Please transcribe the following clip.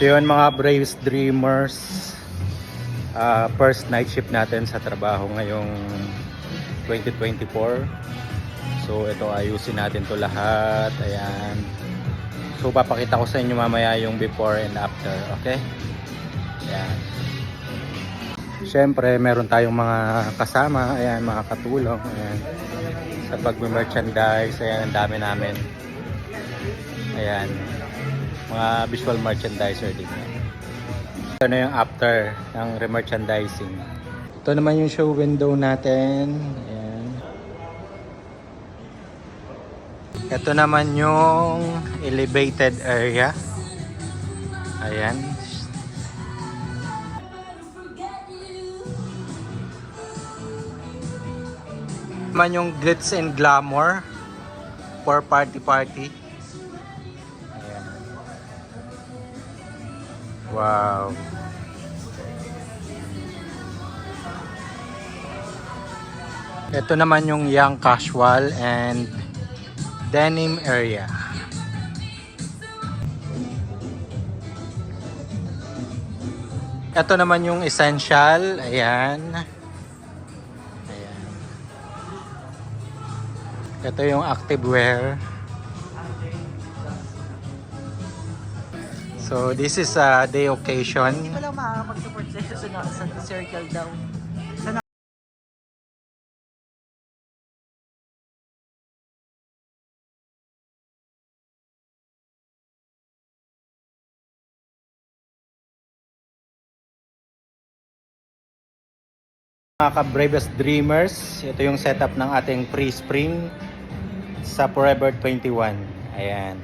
So yun mga Braves Dreamers, first night shift natin sa trabaho ngayong 2024. So ito, ayusin natin to lahat. Ayan. So papakita ko sa inyo mamaya yung before and after. Okay? Ayan. Siyempre meron tayong mga kasama. Ayan, mga katulong. Ayan. Sa pag-merchandise. Ayan, ang dami namin. Ayan. Mga visual merchandiser din. Ito na yung after ng remerchandising. Ito naman yung show window natin. Ayan. Ito naman yung elevated area. Ayan. Naman yung glitz and glamour for party. Wow. Ito naman yung young casual and denim area. Ito naman yung essential. Ayan. Ayan. Ito yung activewear. So this is a day occasion. Hindi ko lang makakapag-support sa circle daw. Mga ka-Bravest Dreamers, ito yung setup ng ating pre-spring sa Forever 21. Ayan.